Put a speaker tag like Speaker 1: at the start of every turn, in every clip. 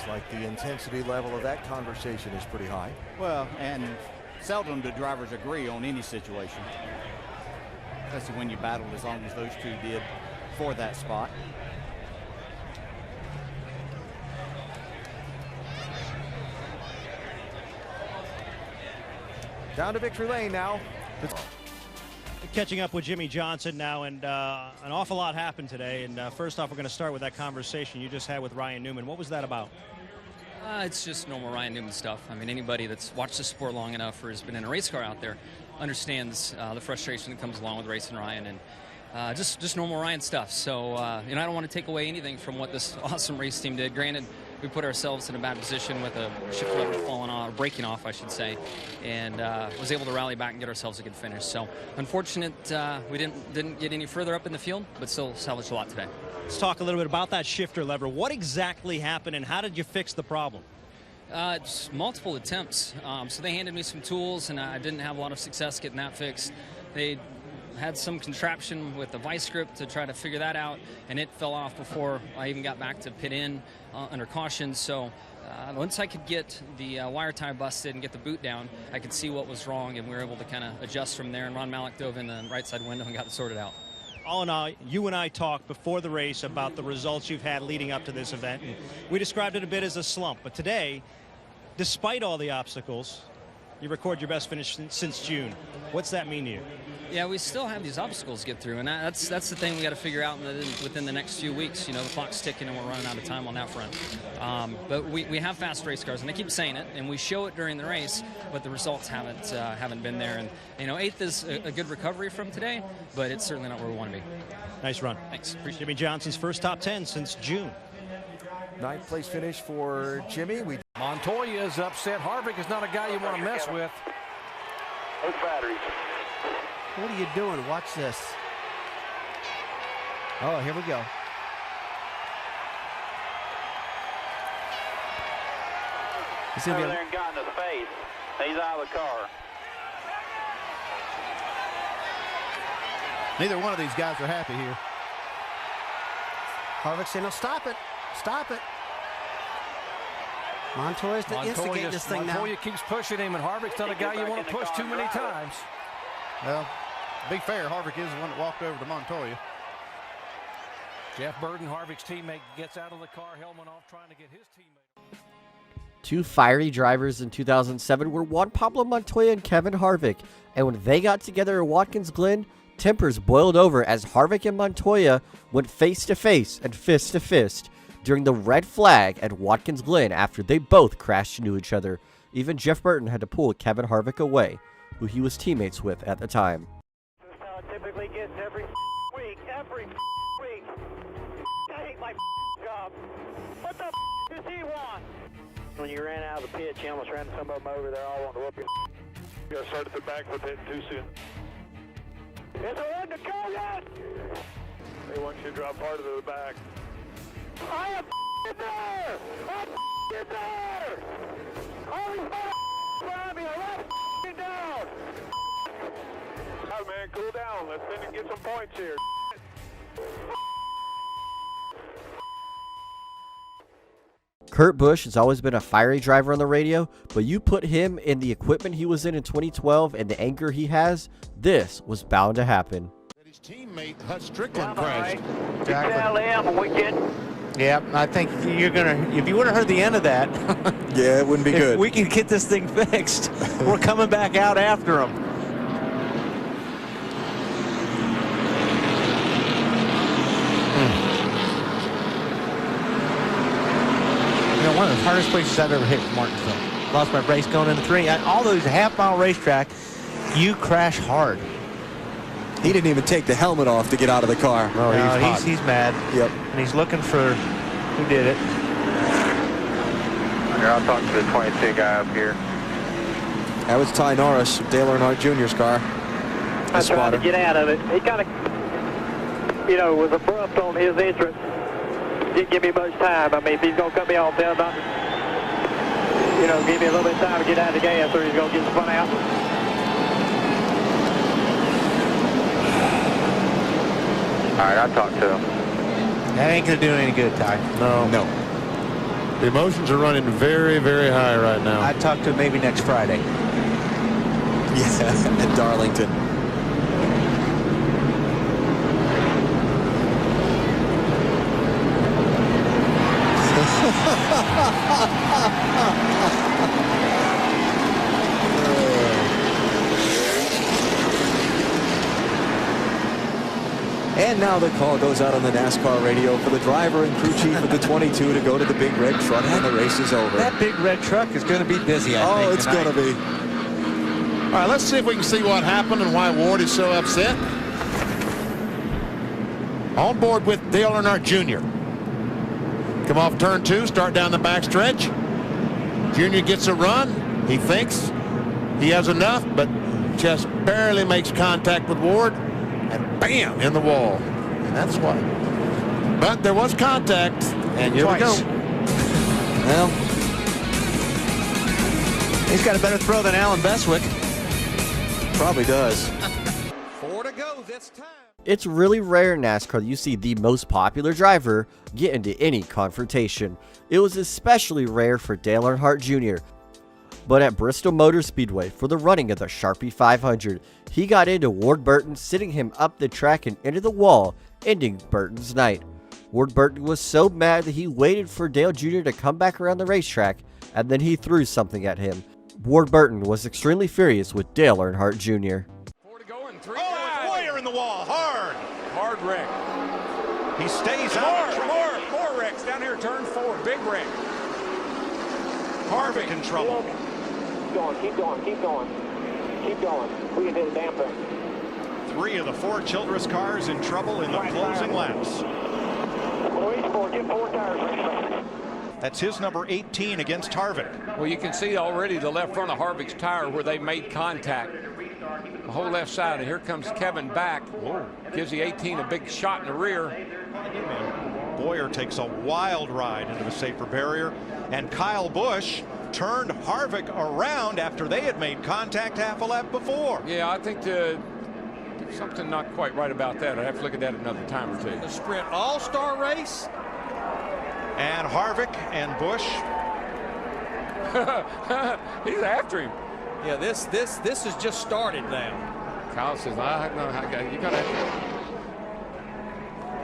Speaker 1: Looks like the intensity level of that conversation is pretty high.
Speaker 2: Well, and seldom do drivers agree on any situation, especially when you battled as long as those two did for that spot.
Speaker 1: Down to victory lane now.
Speaker 3: Catching up with Jimmie Johnson now, and an awful lot happened today. And first off, we're going to start with that conversation you just had with Ryan Newman. What was that about?
Speaker 4: It's just normal Ryan Newman stuff. I mean, anybody that's watched the sport long enough or has been in a race car out there understands the frustration that comes along with racing Ryan, and just normal Ryan stuff. So, I don't want to take away anything from what this awesome race team did. Granted, we put ourselves in a bad position with a shift lever falling off, or breaking off, I should say, and was able to rally back and get ourselves a good finish. So, unfortunate we didn't get any further up in the field, but still salvaged a lot today.
Speaker 3: Let's talk a little bit about that shifter lever. What exactly happened, and how did you fix the problem?
Speaker 4: Just multiple attempts. So they handed me some tools, and I didn't have a lot of success getting that fixed. They had some contraption with the vice grip to try to figure that out, and it fell off before I even got back to pit in under caution. So once I could get the wire tie busted and get the boot down, I could see what was wrong, and we were able to kind of adjust from there. And Ron Malik dove in the right side window and got it sorted out.
Speaker 3: All in all, you and I talked before the race about the results you've had leading up to this event, and we described it a bit as a slump. But today, despite all the obstacles, you record your best finish since June. What's that mean to you?
Speaker 4: Yeah, we still have these obstacles to get through, and that's the thing we got to figure out within the next few weeks. You know, the clock's ticking, and we're running out of time on that front. But we have fast race cars, and I keep saying it, and we show it during the race, but the results haven't been there. And eighth is a good recovery from today, but it's certainly not where we want to be.
Speaker 3: Nice run.
Speaker 4: Thanks.
Speaker 3: Appreciate Jimmie Johnson's first top 10 since June.
Speaker 1: Ninth place finish for Jimmie.
Speaker 5: Montoya is upset. Harvick is not a guy you want to mess with.
Speaker 6: Both batteries.
Speaker 7: What are you doing? Watch this. Oh, here we go.
Speaker 6: He's over there and got in his face. He's out of the car.
Speaker 7: Neither one of these guys are happy here. Harvick saying, "No, stop it. Stop it." Montoya's instigating this thing now.
Speaker 5: Montoya keeps pushing him, and Harvick's not a guy you want to push too many times.
Speaker 7: Well, to be fair, Harvick is the one that walked over to Montoya.
Speaker 5: Jeff Burton, Harvick's teammate, gets out of the car, helmet off, trying to get his teammate.
Speaker 8: Two fiery drivers in 2007 were Juan Pablo Montoya and Kevin Harvick, and when they got together at Watkins Glen, tempers boiled over as Harvick and Montoya went face-to-face and fist-to-fist during the red flag at Watkins Glen after they both crashed into each other. Even Jeff Burton had to pull Kevin Harvick away, who he was teammates with at the time.
Speaker 6: This is how it typically gets every week. Every week. I hate my job. What the does he want? When you ran out of the pit, you almost ran some of them over there all wanting to whoop you. You got to start at the back with it too soon. It's a run to go yet! They want you to drop harder to the back. I am in there! I'm in there! Always behind me! I'm down! Oh man, cool down. Let's then get some points here.
Speaker 8: Kurt Busch has always been a fiery driver on the radio, but you put him in the equipment he was in 2012 and the anger he has, this was bound to happen.
Speaker 9: His teammate Hut Strickland crashed.
Speaker 7: Yeah, I think you're gonna. If you would have heard the end of that,
Speaker 1: Yeah, it wouldn't be good.
Speaker 7: if we can get this thing fixed, we're coming back out after him. One of the hardest places I've ever hit in Martinsville. Lost my brace going into 3. All those half-mile racetrack, you crash hard.
Speaker 1: He didn't even take the helmet off to get out of the car.
Speaker 7: Oh, he's mad.
Speaker 1: Yep.
Speaker 7: And he's looking for who did it.
Speaker 6: Here, I'll talk to the 22 guy up here.
Speaker 1: That was Ty Norris, Dale Earnhardt Jr.'s car.
Speaker 6: I tried to get out of it. He kind of, was abrupt on his entrance. Didn't give me much time. I mean, if he's going to cut me off, then not, give me a little bit of time to get out of the gas, or he's going to get the front out. All right, I'll talk to him.
Speaker 7: That ain't going to do any good, Ty.
Speaker 1: No.
Speaker 9: The emotions are running very, very high right now.
Speaker 7: I'd talk to him maybe next Friday.
Speaker 1: Yeah, at Darlington. And now the call goes out on the NASCAR radio for the driver and crew chief of the 22 to go to the big red truck when the race is over.
Speaker 7: That big red truck is going to be busy, I think.
Speaker 1: Oh, it's going to be.
Speaker 9: All right, let's see if we can see what happened and why Ward is so upset. On board with Dale Earnhardt Jr. Come off turn 2, start down the backstretch. Jr. gets a run. He thinks he has enough, but just barely makes contact with Ward. And bam, in the wall. And that's why. But there was contact, and here we go.
Speaker 1: Well,
Speaker 7: He's got a better throw than Alan Bestwick.
Speaker 1: probably does.
Speaker 9: 4 to go this time.
Speaker 8: It's really rare in NASCAR that you see the most popular driver get into any confrontation. It was especially rare for Dale Earnhardt Jr. But at Bristol Motor Speedway for the running of the Sharpie 500, he got into Ward Burton, sitting him up the track and into the wall, ending Burton's night. Ward Burton was so mad that he waited for Dale Jr. to come back around the racetrack, and then he threw something at him. Ward Burton was extremely furious with Dale Earnhardt Jr.
Speaker 5: 4 to go and 3
Speaker 10: Oh, Boyer in the wall, hard
Speaker 5: wreck.
Speaker 10: he stays out.
Speaker 5: More wrecks down here, turn 4, big wreck.
Speaker 10: Harvick in trouble.
Speaker 6: Keep going. We can hit the damn thing.
Speaker 10: 3 of the 4 Childress cars in trouble in the closing laps.
Speaker 6: Get 4 tires.
Speaker 10: That's his number 18 against Harvick.
Speaker 5: Well, you can see already the left front of Harvick's tire where they made contact. The whole left side, and here comes Kevin back. Whoa. Gives the 18 a big shot in the rear.
Speaker 10: And Boyer takes a wild ride into the safer barrier, and Kyle Busch turned Harvick around after they had made contact half a lap before.
Speaker 5: Yeah, I think there's something not quite right about that. I have to look at that another time or two.
Speaker 11: The sprint all-star race.
Speaker 10: And Harvick and Busch.
Speaker 5: He's after him.
Speaker 11: Yeah, this has just started now.
Speaker 5: Kyle says, I know how you gotta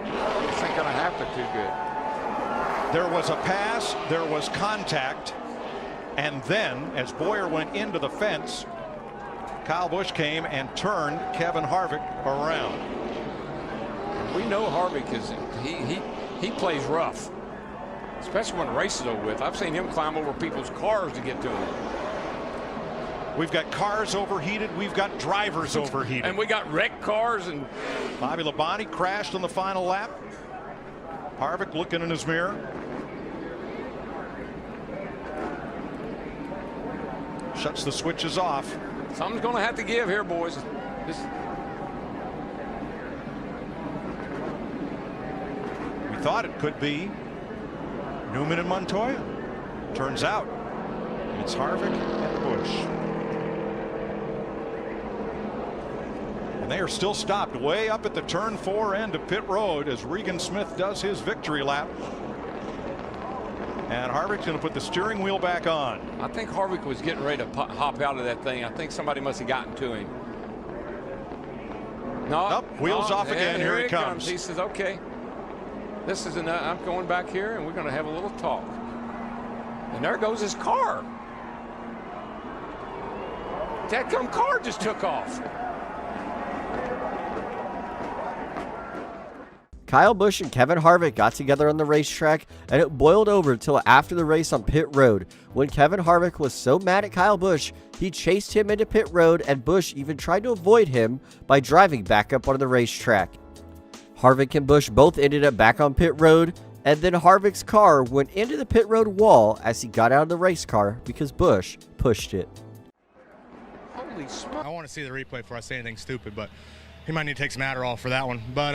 Speaker 5: this ain't gonna happen too good.
Speaker 10: There was a pass, there was contact, and then as Boyer went into the fence, Kyle Busch came and turned Kevin Harvick around.
Speaker 5: We know Harvick is he plays rough, especially when the race is over with. I've seen him climb over people's cars to get to him.
Speaker 10: We've got cars overheated, we've got drivers overheated.
Speaker 5: And we got wrecked cars. And
Speaker 10: Bobby Labonte crashed on the final lap. Harvick looking in his mirror. Shuts the switches off.
Speaker 5: Something's going to have to give here, boys.
Speaker 10: We thought it could be Newman and Montoya. Turns out it's Harvick and Busch. And they are still stopped way up at the turn 4 end of pit road as Regan Smith does his victory lap. And Harvick's going to put the steering wheel back on.
Speaker 5: I think Harvick was getting ready to hop out of that thing. I think somebody must have gotten to him. No,
Speaker 10: nope, wheels off again. Here it comes.
Speaker 5: He says, okay, this is enough. I'm going back here and we're going to have a little talk. And there goes his car. That car just took off.
Speaker 8: Kyle Busch and Kevin Harvick got together on the racetrack, and it boiled over until after the race on pit road, when Kevin Harvick was so mad at Kyle Busch, he chased him into pit road, and Busch even tried to avoid him by driving back up on the racetrack. Harvick and Busch both ended up back on pit road, and then Harvick's car went into the pit road wall as he got out of the race car because Busch pushed it.
Speaker 5: Holy smoke.
Speaker 12: I want to see the replay before I say anything stupid, but he might need to take some Adderall for that one. But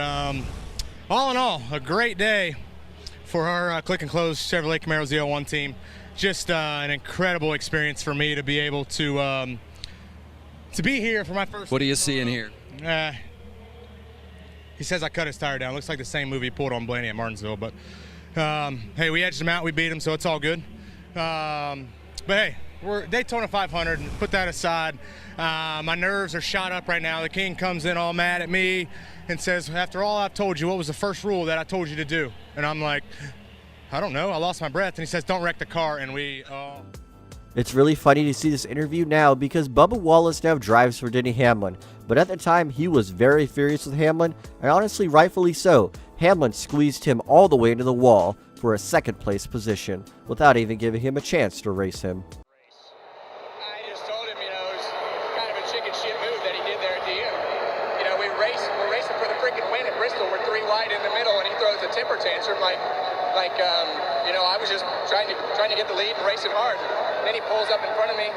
Speaker 12: all in all, a great day for our Click and Close Chevrolet Camaro Z01 team. Just an incredible experience for me to be able to be here for my first.
Speaker 11: What do you see in here?
Speaker 12: He says I cut his tire down. Looks like the same movie he pulled on Blaney at Martinsville, but hey, we edged them out, we beat them, so it's all good. But hey, we're Daytona 500, and put that aside. My nerves are shot up right now. The king comes in all mad at me and says, after all I've told you, what was the first rule that I told you to do? And I'm like, I don't know, I lost my breath. And he says, don't wreck the car, and we...
Speaker 8: It's really funny to see this interview now because Bubba Wallace now drives for Denny Hamlin, but at the time he was very furious with Hamlin, and honestly rightfully so. Hamlin squeezed him all the way into the wall for a second place position without even giving him a chance to race him.
Speaker 13: I just told him, it was kind of a chicken shit move that he did there at the end. We're racing for the freaking win at Bristol. We're 3 wide in the middle, and he throws a temper tantrum like I was just trying to get the lead and racing hard. And then he pulls up in front of me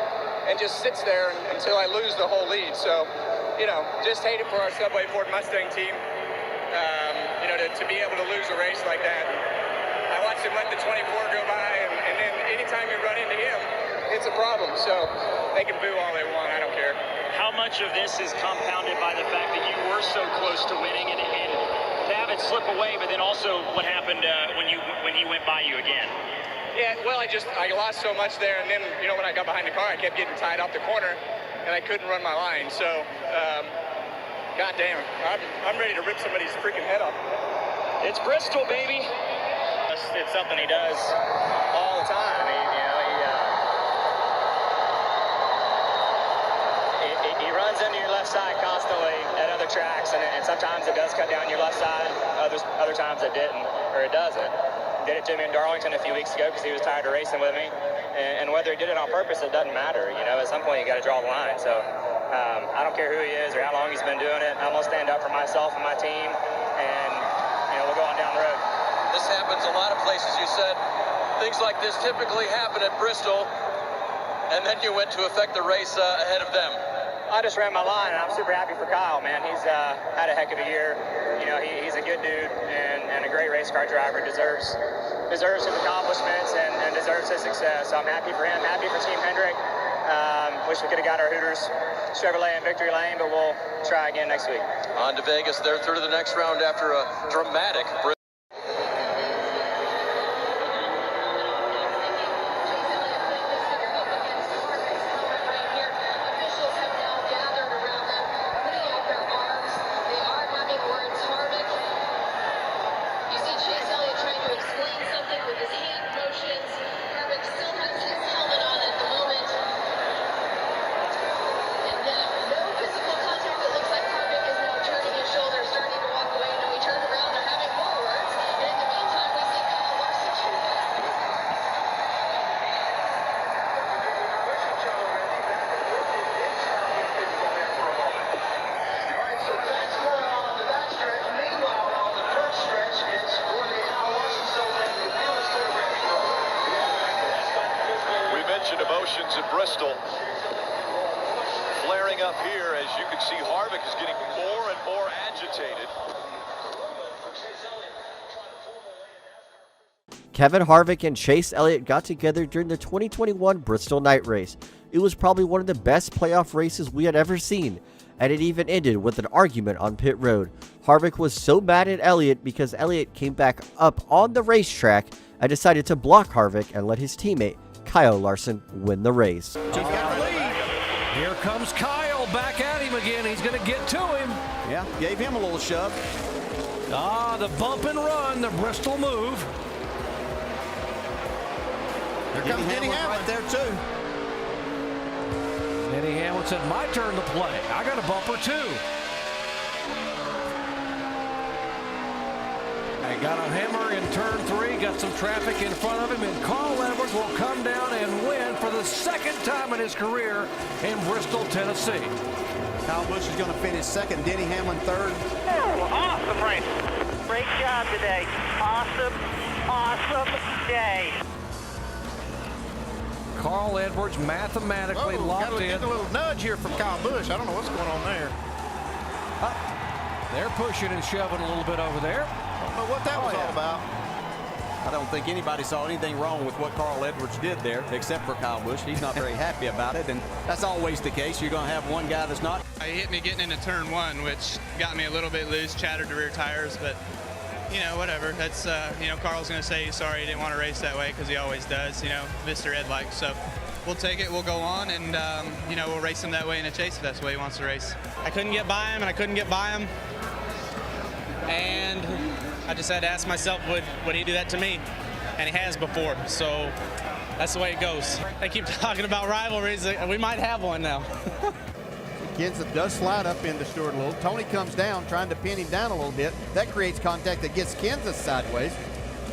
Speaker 13: and just sits there until I lose the whole lead. So, just hate it for our Subway Ford Mustang team. To be able to lose a race like that. I watched him let the 24 go by, and then anytime you run into him, it's a problem. So they can boo all they want. I don't care.
Speaker 14: How much of this is compounded by the fact that you were so close to winning and to have it slip away, but then also what happened when he went by you again?
Speaker 13: Yeah, well, I lost so much there, and then when I got behind the car, I kept getting tied off the corner, and I couldn't run my line. So, God damn, I'm ready to rip somebody's freaking head off.
Speaker 14: It's Bristol, baby. It's something he does all the time. He runs into your left side constantly at other tracks, and sometimes it does cut down your left side. Other times it didn't, or it doesn't. Did it to me in Darlington a few weeks ago because he was tired of racing with me. And whether he did it on purpose, it doesn't matter. At some point you got to draw the line. So I don't care who he is or how long he's been doing it. I'm gonna stand up for myself and my team, and we'll go on down the road.
Speaker 15: This happens a lot of places. You said things like this typically happen at Bristol, and then you went to affect the race ahead of them.
Speaker 14: I just ran my line, and I'm super happy for Kyle, man. He's had a heck of a year. He's a good dude and a great race car driver. Deserves his accomplishments and deserves his success. So I'm happy for him. Happy for Team Hendrick. Wish we could have got our Hooters Chevrolet in victory lane, but we'll try again next week.
Speaker 15: On to Vegas. They're through to the next round after a dramatic.
Speaker 16: Emotions at Bristol flaring up here. As you can see, Harvick is getting more and more agitated.
Speaker 8: Kevin Harvick and Chase Elliott got together during the 2021 Bristol night race. It was probably one of the best playoff races we had ever seen, and it even ended with an argument on pit road. Harvick was so mad at Elliott because Elliott came back up on the racetrack and decided to block Harvick and let his teammate Kyle Larson win the race.
Speaker 11: Got the lead. Here comes Kyle back at him again. He's going to get to him.
Speaker 2: Yeah, gave him a little shove.
Speaker 11: The bump and run, the Bristol move.
Speaker 2: Here comes Denny Hamlin right there too.
Speaker 11: Denny Hamlin said, my turn to play. I got a bumper too. I got a hammer in turn 3, got some traffic in front of him, and Carl Edwards will come down and win for the second time in his career in Bristol, Tennessee.
Speaker 2: Kyle Busch is going to finish second, Denny Hamlin third.
Speaker 6: Oh, awesome race. Great job today. Awesome day.
Speaker 11: Carl Edwards mathematically locked in.
Speaker 9: Getting a little nudge here from Kyle Busch. I don't know what's going on there.
Speaker 11: They're pushing and shoving a little bit over there.
Speaker 2: I don't know what that was all about. I don't think anybody saw anything wrong with what Carl Edwards did there, except for Kyle Busch. He's not very happy about it, and that's always the case. You're going to have one guy that's not.
Speaker 17: He hit me getting into turn 1, which got me a little bit loose, chattered the rear tires, but you know, whatever. That's, you know, Carl's going to say he's sorry he didn't want to race that way because he always does, you know, Mr. Ed likes. So we'll take it, we'll go on, and, you know, we'll race him that way in a chase if that's the way he wants to race. I couldn't get by him, and I couldn't get by him. And I just had to ask myself, would he do that to me? And he has before, so that's the way it goes. They keep talking about rivalries. We might have one now.
Speaker 18: Kenseth does slide up into Stewart a little. Tony comes down, trying to pin him down a little bit. That creates contact that gets Kenseth sideways.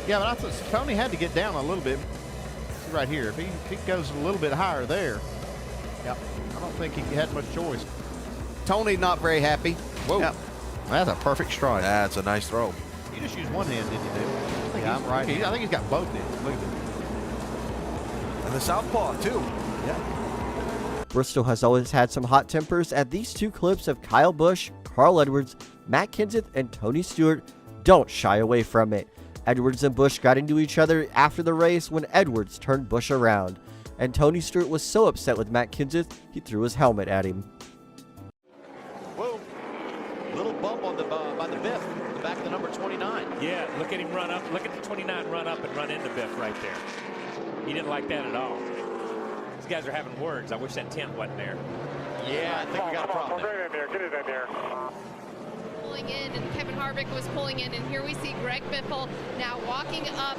Speaker 18: Yeah, but I thought Tony had to get down a little bit. See right here, if he goes a little bit higher there, yeah, I don't think he had much choice. Tony not very happy. Whoa, yeah. That's a perfect strike.
Speaker 9: That's a nice throw.
Speaker 18: You just used one hand, didn't you, Dave? Yeah, I'm right. I think he's got both hands. Look at it.
Speaker 1: And the southpaw, too.
Speaker 18: Yeah.
Speaker 8: Bristol has always had some hot tempers, and these two clips of Kyle Busch, Carl Edwards, Matt Kenseth, and Tony Stewart don't shy away from it. Edwards and Busch got into each other after the race when Edwards turned Busch around, and Tony Stewart was so upset with Matt Kenseth, he threw his helmet at him.
Speaker 19: Whoa, little bump on the by the Biff, the back of the number 29.
Speaker 20: Yeah, look at him run up. Look at the 29 run up and run into Biff right there. He didn't like that at all. These guys are having words. I wish that tent wasn't there.
Speaker 19: Yeah, I think we got a problem.
Speaker 6: Get it in there. Get it in there.
Speaker 21: Pulling in, and Kevin Harvick was pulling in, and here we see Greg Biffle now walking up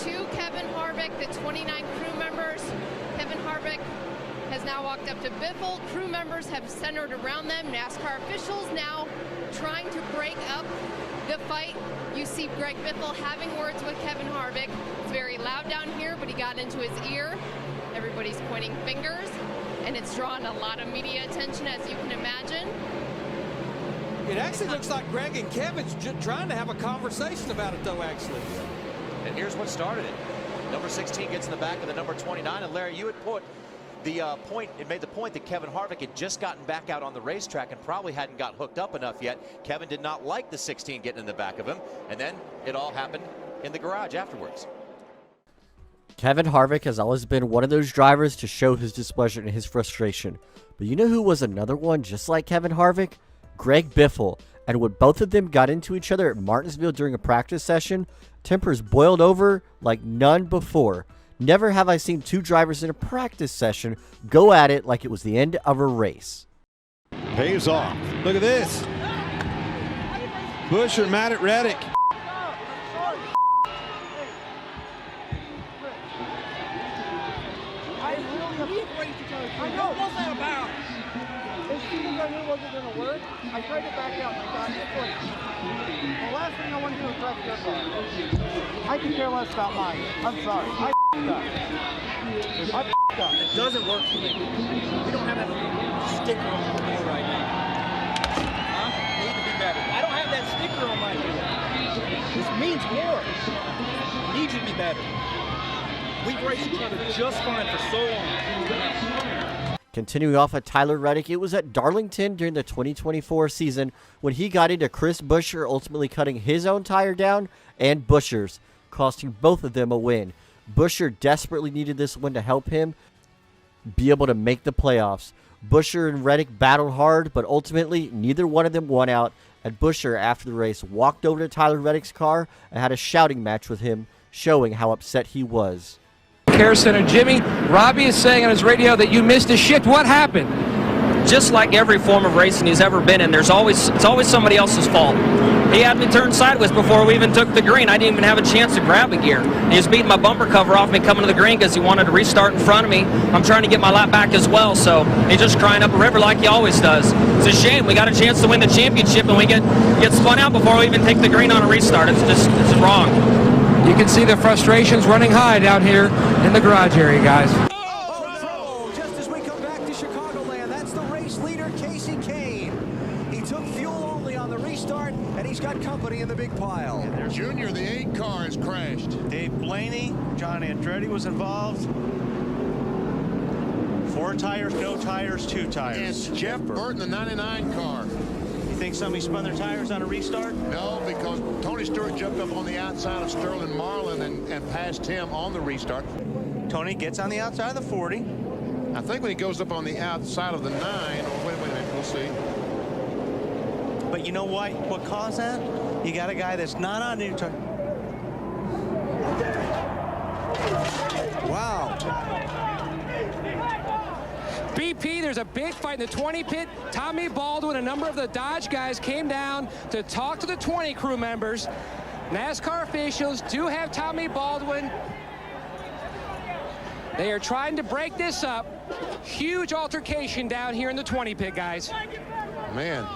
Speaker 21: to Kevin Harvick, the 29 crew members. Kevin Harvick has now walked up to Biffle. Crew members have centered around them. NASCAR officials now trying to break up the fight. You see Greg Biffle having words with Kevin Harvick. It's very loud down here, but he got into his ear. Everybody's pointing fingers, and it's drawn a lot of media attention, as you can imagine.
Speaker 11: It actually looks like Greg and Kevin's trying to have a conversation about it, though, actually.
Speaker 19: And here's what started it. Number 16 gets in the back of the number 29, and Larry, you had put the it made the point that Kevin Harvick had just gotten back out on the racetrack and probably hadn't got hooked up enough yet. Kevin did not like the 16 getting in the back of him, and then it all happened in the garage afterwards.
Speaker 8: Kevin Harvick has always been one of those drivers to show his displeasure and his frustration. But you know who was another one just like Kevin Harvick? Greg Biffle. And when both of them got into each other at Martinsville during a practice session, tempers boiled over like none before. Never have I seen two drivers in a practice session go at it like it was the end of a race.
Speaker 22: Pays off. Look at this. Busch are mad at Reddick.
Speaker 6: I know, what was that about? As soon as I knew it wasn't going to work, I tried to back out and I thought, the last thing I want to do is crash your car. I can care less about mine. I'm sorry. I f***ed up.
Speaker 23: It doesn't work for me. We don't have that sticker on the door right now. Huh? We need to be better. I don't have that sticker on my door. This means more. We need you to be better. We've raced each other just fine for so long.
Speaker 8: Continuing off at Tyler Reddick, it was at Darlington during the 2024 season when he got into Chris Buescher, ultimately cutting his own tire down and Buescher's, costing both of them a win. Buescher desperately needed this win to help him be able to make the playoffs. Buescher and Reddick battled hard, but ultimately neither one of them won out, and Buescher, after the race, walked over to Tyler Reddick's car and had a shouting match with him, showing how upset he was.
Speaker 24: Care Center, Jimmy, Robbie is saying on his radio that you missed a shift. What happened?
Speaker 25: Just like every form of racing he's ever been in, it's always somebody else's fault. He had me turn sideways before we even took the green. I didn't even have a chance to grab a gear. He was beating my bumper cover off me coming to the green because he wanted to restart in front of me. I'm trying to get my lap back as well, so he's just crying up a river like he always does. It's a shame. We got a chance to win the championship and we get spun out before we even take the green on a restart. It's wrong.
Speaker 24: You can see the frustrations running high down here in the garage area, guys.
Speaker 1: Just as we come back to Chicagoland, that's the race leader, Casey Kane. He took fuel only on the restart, and he's got company in the big pile.
Speaker 9: Junior, the 8 car has crashed.
Speaker 26: Dave Blaney, John Andretti was involved. 4 tires, no tires, 2 tires.
Speaker 9: And Jeff Burton, the 99 car.
Speaker 26: You think somebody spun their tires on a restart?
Speaker 9: No, because Tony Stewart jumped up on the outside of Sterling Marlin and passed him on the restart.
Speaker 26: Tony gets on the outside of the 40.
Speaker 9: I think when he goes up on the outside of the 9, or wait a minute, we'll see.
Speaker 26: But you know what caused that? You got a guy that's not on new tires.
Speaker 1: Wow.
Speaker 24: BP, there's a big fight in the 20 pit. Tommy Baldwin, a number of the Dodge guys came down to talk to the 20 crew members. NASCAR officials do have Tommy Baldwin. They are trying to break this up. Huge altercation down here in the 20 pit, guys.
Speaker 9: Man.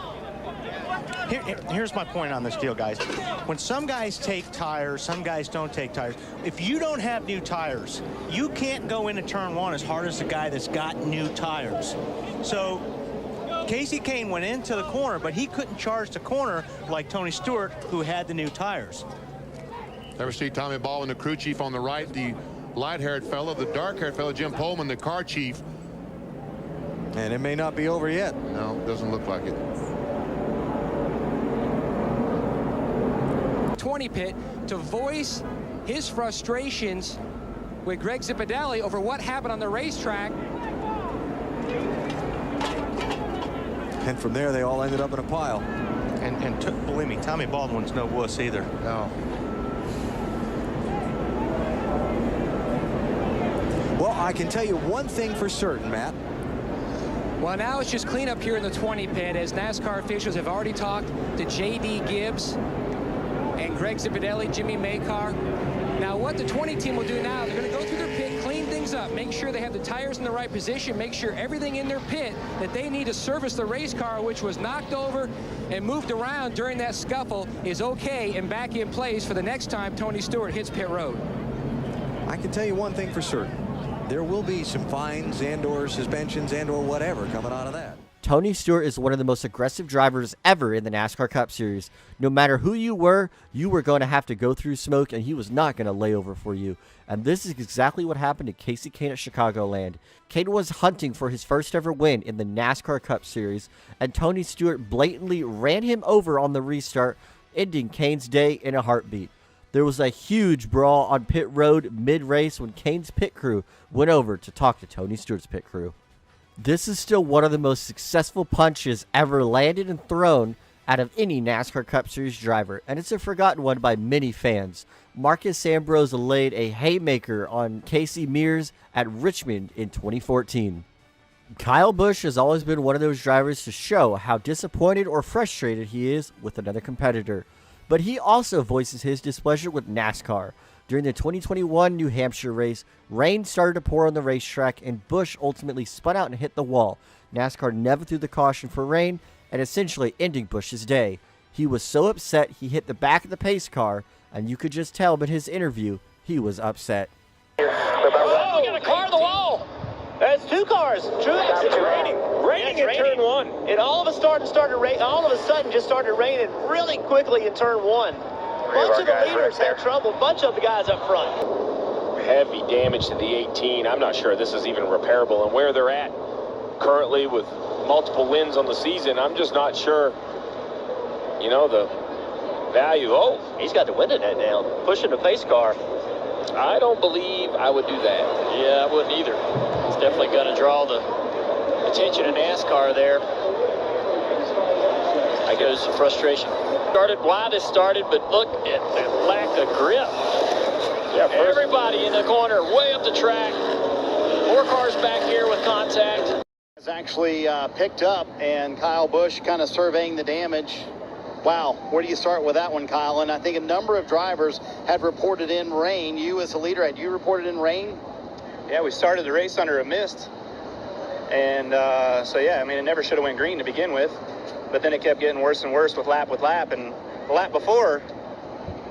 Speaker 26: Here's my point on this deal, guys. When some guys take tires, some guys don't take tires. If you don't have new tires, you can't go into turn one as hard as the guy that's got new tires. So Kasey Kahne went into the corner, but he couldn't charge the corner like Tony Stewart, who had the new tires.
Speaker 9: Ever see Tommy Baldwin, the crew chief on the right, the light-haired fellow, the dark-haired fellow, Jim Pullman, the car chief.
Speaker 1: And it may not be over yet.
Speaker 9: No, doesn't look like it.
Speaker 24: 20 pit to voice his frustrations with Greg Zipadelli over what happened on the racetrack.
Speaker 1: And from there, they all ended up in a pile.
Speaker 26: And believe me, Tommy Baldwin's no wuss either.
Speaker 9: No.
Speaker 1: Well, I can tell you one thing for certain, Matt.
Speaker 24: Well, now it's just cleanup here in the 20 pit as NASCAR officials have already talked to J.D. Gibbs and Greg Zipadelli, Jimmy Makar. Now what the 20 team will do now, they're going to go through their pit, clean things up, make sure they have the tires in the right position, make sure everything in their pit that they need to service the race car, which was knocked over and moved around during that scuffle, is okay and back in place for the next time Tony Stewart hits pit road.
Speaker 1: I can tell you one thing for certain. There will be some fines and/or suspensions and/or whatever coming out of that.
Speaker 8: Tony Stewart is one of the most aggressive drivers ever in the NASCAR Cup Series. No matter who you were going to have to go through smoke, and he was not going to lay over for you. And this is exactly what happened to Kasey Kahne at Chicagoland. Kahne was hunting for his first ever win in the NASCAR Cup Series, and Tony Stewart blatantly ran him over on the restart, ending Kahne's day in a heartbeat. There was a huge brawl on pit road mid-race when Kahne's pit crew went over to talk to Tony Stewart's pit crew. This is still one of the most successful punches ever landed and thrown out of any NASCAR Cup Series driver, and it's a forgotten one by many fans. Marcus Ambrose laid a haymaker on Casey Mears at Richmond in 2014. Kyle Busch has always been one of those drivers to show how disappointed or frustrated he is with another competitor. But he also voices his displeasure with NASCAR. During the 2021 New Hampshire race, rain started to pour on the racetrack and Busch ultimately spun out and hit the wall. NASCAR never threw the caution for rain and essentially ending Busch's day. He was so upset he hit the back of the pace car, and you could just tell in his interview he was upset.
Speaker 6: Oh, we got a car on the wall. That's two cars. True, it's raining. Raining in turn one. It all of a sudden just started raining really quickly in turn one. Bunch of the leaders had trouble. Bunch of the guys up front.
Speaker 3: Heavy damage to the 18. I'm not sure this is even repairable, and where they're at currently with multiple wins on the season, I'm just not sure, you know, the value. Oh,
Speaker 6: he's got the window net down, pushing the pace car.
Speaker 3: I don't believe I would do that.
Speaker 6: Yeah, I wouldn't either. It's definitely going to draw the attention of NASCAR there. I guess the frustration. Started why this started, but look at the lack of grip.
Speaker 3: Yeah,
Speaker 6: everybody in the corner, way up the track. More cars back here with contact.
Speaker 4: It's actually picked up, and Kyle Busch kind of surveying the damage. Wow, where do you start with that one, Kyle? And I think a number of drivers had reported in rain. You as a leader, had you reported in rain?
Speaker 5: Yeah, we started the race under a mist. And so, yeah, I mean, it never should have went green to begin with. But then it kept getting worse and worse with lap. And the lap before,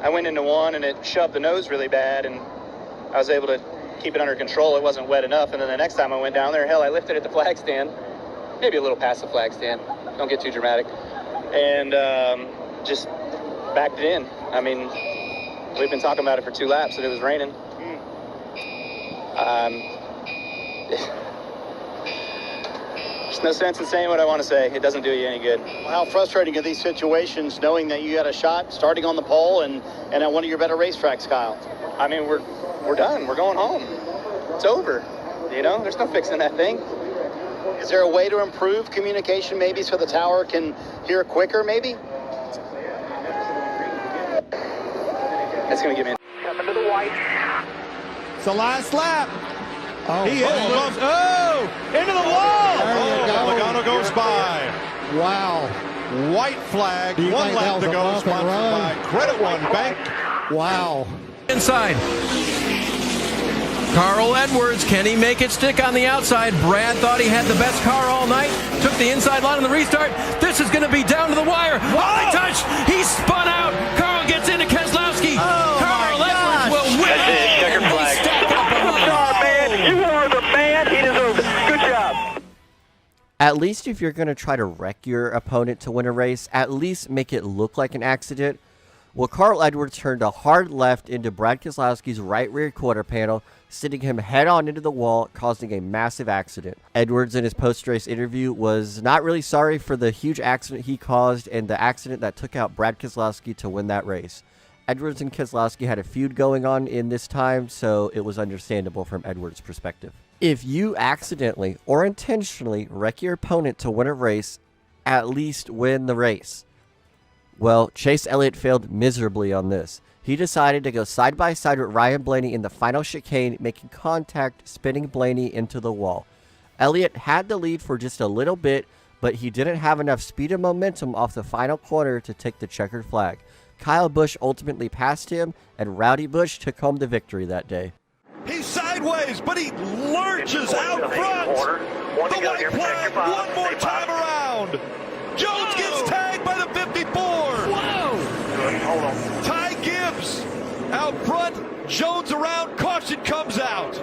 Speaker 5: I went into one and it shoved the nose really bad. And I was able to keep it under control. It wasn't wet enough. And then the next time I went down there, hell, I lifted at the flag stand. Maybe a little past the flag stand. Don't get too dramatic. And just backed it in. I mean, we've been talking about it for 2 laps and it was raining. There's no sense in saying what I want to say. It doesn't do you any good.
Speaker 4: Well, how frustrating are these situations knowing that you had a shot starting on the pole and at one of your better racetracks, Kyle?
Speaker 5: I mean, we're done. We're going home. It's over. You know, there's no fixing that thing.
Speaker 4: Is there a way to improve communication maybe so the tower can hear quicker maybe?
Speaker 5: That's going to get me in.
Speaker 6: Coming to the white.
Speaker 23: It's the last lap.
Speaker 22: Oh,
Speaker 23: He hit it. Oh, into the wall.
Speaker 22: Logano goes by.
Speaker 18: Wow.
Speaker 22: White flag.
Speaker 18: Do you
Speaker 22: One
Speaker 18: think
Speaker 22: lap
Speaker 18: that
Speaker 22: to
Speaker 18: was a
Speaker 22: go.
Speaker 18: bump and
Speaker 22: Sponsored
Speaker 18: run?
Speaker 22: by Credit One Bank.
Speaker 18: Wow.
Speaker 11: Inside. Carl Edwards, can he make it stick on the outside? Brad thought he had the best car all night. Took the inside line on the restart. This is going to be down to the wire. Oh, they touched. He spun out. Carl gets into Keselowski. Carl Edwards will win.
Speaker 6: That's it. Checker flag. Superstar, man. You are the man. He deserves it. Good job.
Speaker 8: At least if you're going to try to wreck your opponent to win a race, at least make it look like an accident. Well, Carl Edwards turned a hard left into Brad Keselowski's right rear quarter panel, sending him head-on into the wall, causing a massive accident. Edwards, in his post-race interview, was not really sorry for the huge accident he caused and the accident that took out Brad Keselowski to win that race. Edwards and Keselowski had a feud going on in this time, so it was understandable from Edwards' perspective. If you accidentally or intentionally wreck your opponent to win a race, at least win the race. Well, Chase Elliott failed miserably on this. He decided to go side by side with Ryan Blaney in the final chicane, making contact, spinning Blaney into the wall. Elliott had the lead for just a little bit, but he didn't have enough speed and momentum off the final corner to take the checkered flag. Kyle Busch ultimately passed him, and Rowdy Busch took home the victory that day.
Speaker 22: He's sideways, but he lurches out front. The white flag one more time around. Jones gets tagged by the 54.
Speaker 6: Hold on.
Speaker 22: Ty Gibbs out front. Jones around. Caution comes out.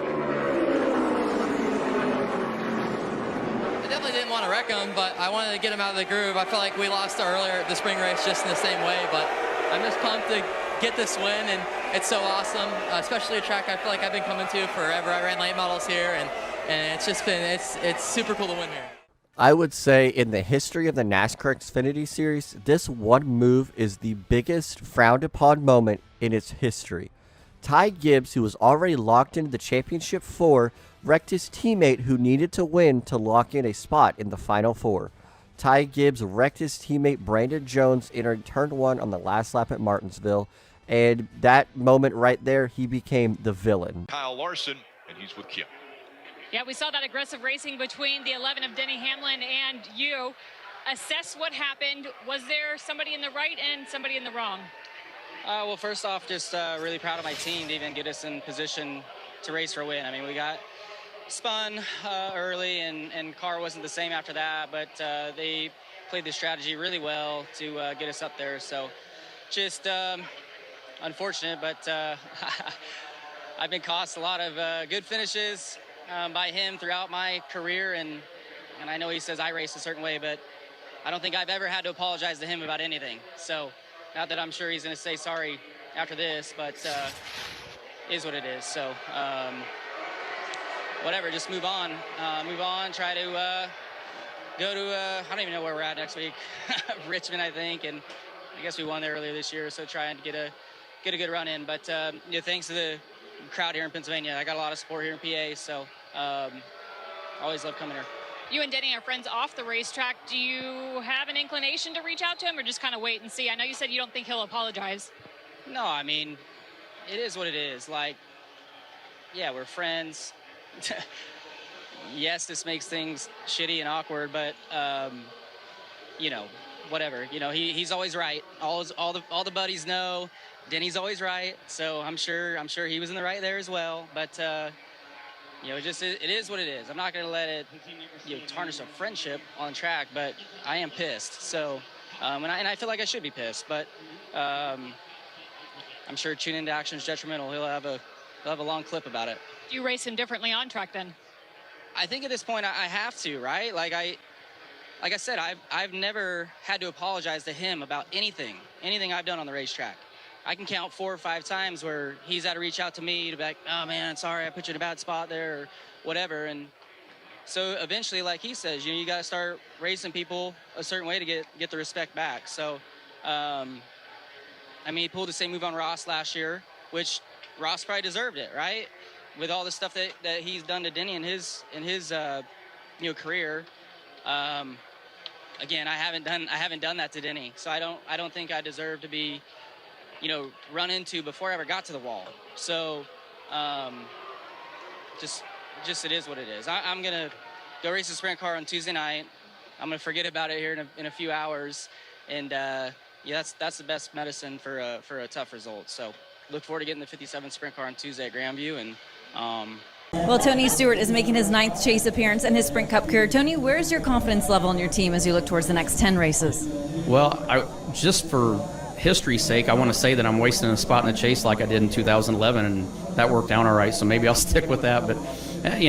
Speaker 7: I definitely didn't want to wreck him, but I wanted to get him out of the groove. I felt like we lost earlier the spring race just in the same way, but I'm just pumped to get this win, and it's so awesome, especially a track I feel like I've been coming to forever. I ran late models here, and it's just been, it's super cool to win here.
Speaker 8: I would say in the history of the NASCAR Xfinity Series, this one move is the biggest frowned upon moment in its history. Ty Gibbs, who was already locked into the championship 4, wrecked his teammate who needed to win to lock in a spot in the final 4. Ty Gibbs wrecked his teammate Brandon Jones entering turn 1 on the last lap at Martinsville, and that moment right there, he became the villain.
Speaker 16: Kyle Larson, and he's with Kim.
Speaker 10: Yeah, we saw that aggressive racing between the 11 of Denny Hamlin and you. Assess what happened. Was there somebody in the right and somebody in the wrong?
Speaker 7: Well, first off, just really proud of my team to even get us in position to race for a win. I mean, we got spun early, and car wasn't the same after that, but they played the strategy really well to get us up there. So just unfortunate, but I've been cost a lot of good finishes by him throughout my career, and I know he says I race a certain way, but I don't think I've ever had to apologize to him about anything. So not that I'm sure he's going to say sorry after this, but is what it is. So whatever, just move on, try to go to, I don't even know where we're at next week, Richmond, I think, and I guess we won there earlier this year, so trying to get a good run in. But you know, thanks to the crowd here in Pennsylvania, I got a lot of support here in PA, so always love coming here.
Speaker 10: You and Denny are friends off the racetrack. Do you have an inclination to reach out to him, or just kind of wait and see? I know you said you don't think he'll apologize.
Speaker 7: No, I mean, it is what it is. Like, yeah, we're friends. Yes, this makes things shitty and awkward, but you know, whatever. You know, he's always right. All the buddies know Denny's always right. So I'm sure he was in the right there as well. But you know, it is what it is. I'm not going to let it, you know, tarnish a friendship on track. But I am pissed. So and I feel like I should be pissed. But I'm sure tune into Action's detrimental. He'll have a long clip about it.
Speaker 10: Do you race him differently on track then?
Speaker 7: I think at this point I have to, right? Like I said, I've never had to apologize to him about anything I've done on the racetrack. I can count 4 or 5 times where he's had to reach out to me to be like, oh man, sorry, I put you in a bad spot there or whatever. And so eventually, like he says, you got to start racing people a certain way to get the respect back. So, I mean, he pulled the same move on Ross last year, which Ross probably deserved it, right? With all the stuff that he's done to Denny in his career. Again, I haven't done that to Denny, so I don't think I deserve to be, run into before I ever got to the wall. So just it is what it is. I'm going to go race a sprint car on Tuesday night. I'm going to forget about it here in a few hours. And that's the best medicine for a tough result. So look forward to getting the 57 sprint car on Tuesday at Grandview. And
Speaker 2: well, Tony Stewart is making his 9th chase appearance in his Sprint Cup career. Tony, where's your confidence level in your team as you look towards the next 10 races?
Speaker 25: Well, just for history's sake, I want to say that I'm wasting a spot in the chase like I did in 2011, and that worked out all right, so maybe I'll stick with that. But,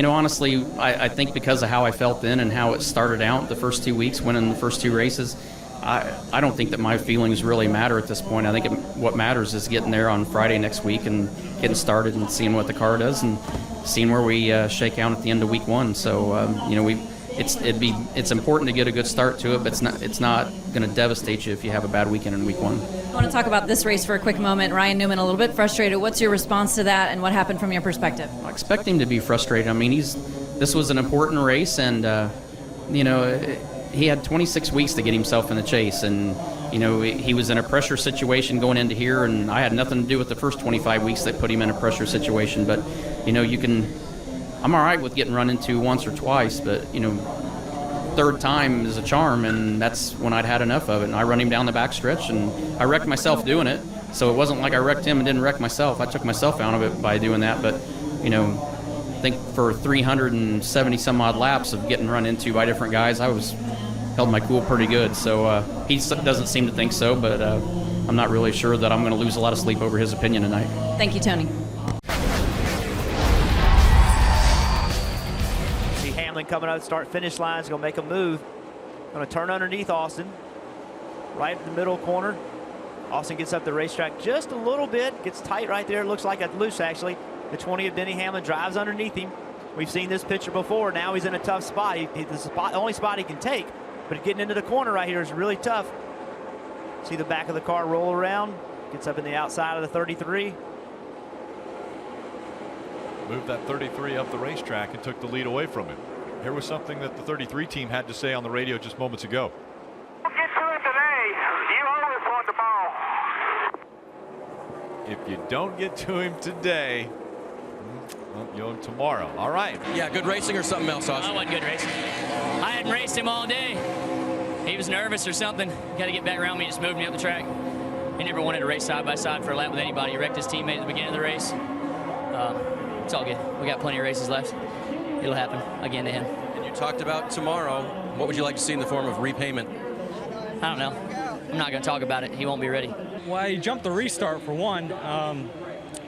Speaker 25: honestly, I think because of how I felt then and how it started out the first 2 weeks, winning the first 2 races, I don't think that my feelings really matter at this point. I think what matters is getting there on Friday next week and getting started and seeing what the car does and seeing where we shake out at the end of week 1. So, it's important to get a good start to it, but it's not going to devastate you if you have a bad weekend in week 1.
Speaker 2: I want to talk about this race for a quick moment. Ryan Newman a little bit frustrated. What's your response to that, and what happened from your perspective?
Speaker 25: I expect him to be frustrated. I mean, this was an important race, and he had 26 weeks to get himself in the chase, and he was in a pressure situation going into here, and I had nothing to do with the first 25 weeks that put him in a pressure situation. But I'm all right with getting run into once or twice, but third time is a charm, and that's when I'd had enough of it. And I run him down the backstretch, and I wrecked myself doing it. So it wasn't like I wrecked him and didn't wreck myself. I took myself out of it by doing that. But I think for 370 some odd laps of getting run into by different guys, I held my cool pretty good. So he doesn't seem to think so, but I'm not really sure that I'm going to lose a lot of sleep over his opinion tonight.
Speaker 2: Thank you, Tony.
Speaker 12: See Hamlin coming up, start-finish line, is going to make a move. Going to turn underneath Austin, right in the middle corner. Austin gets up the racetrack just a little bit, gets tight right there. It looks like a loose, actually. The 20 of Denny Hamlin drives underneath him. We've seen this picture before. Now he's in a tough spot. The only spot he can take, but getting into the corner right here is really tough. See the back of the car roll around. Gets up in the outside of the 33.
Speaker 22: Moved that 33 up the racetrack and took the lead away from him. Here was something that the 33 team had to say on the radio just moments ago.
Speaker 6: Get to it today. You always want the ball.
Speaker 22: If you don't get to him today, well, you'll him tomorrow. All right.
Speaker 11: Yeah, good racing or something else, Austin?
Speaker 13: That wasn't good racing. I hadn't raced him all day. He was nervous or something. Got to get back around me. Just moved me up the track. He never wanted to race side by side for a lap with anybody. He wrecked his teammate at the beginning of the race. It's all good. We got plenty of races left. It'll happen again to him.
Speaker 11: And you talked about tomorrow. What would you like to see in the form of repayment?
Speaker 13: I don't know. I'm not going to talk about it. He won't be ready.
Speaker 14: Well, he jumped the restart for one.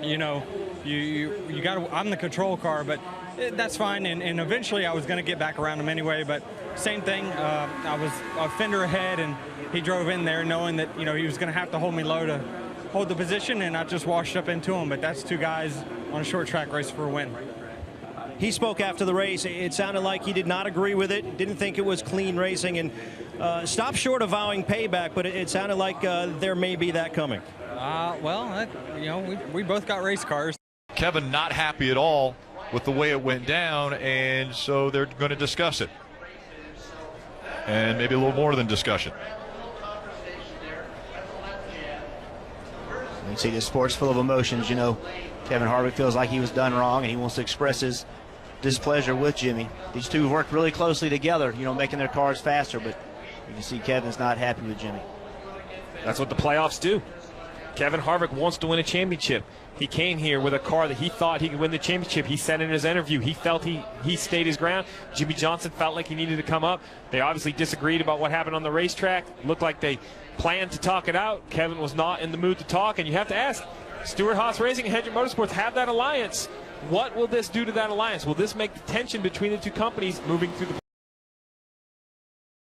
Speaker 14: You got. I'm the control car, but that's fine. And eventually, I was going to get back around him anyway. But same thing. I was a fender ahead, and he drove in there knowing that he was going to have to hold me low to hold the position, and I just washed up into him. But that's 2 guys on a short track race for a win.
Speaker 15: He spoke after the race. It sounded like he did not agree with it, didn't think it was clean racing, and stopped short of vowing payback, but it sounded like there may be that coming.
Speaker 14: We both got race cars.
Speaker 22: Kevin not happy at all with the way it went down, and so they're going to discuss it. And maybe a little more than discussion.
Speaker 15: You see this sport's full of emotions. Kevin Harvick feels like he was done wrong, and he wants to express his displeasure with Jimmie. These two worked really closely together, making their cars faster, but you can see Kevin's not happy with Jimmie.
Speaker 17: That's what the playoffs do. Kevin Harvick wants to win a championship. He came here with a car that he thought he could win the championship. He said in his interview he felt he stayed his ground. Jimmie Johnson felt like he needed to come up. They obviously disagreed about what happened on the racetrack. Looked like they planned to talk it out. Kevin was not in the mood to talk, and you have to ask, Stewart Haas Racing and Hendrick Motorsports have that alliance. What will this do to that alliance? Will this make the tension between the two companies moving through the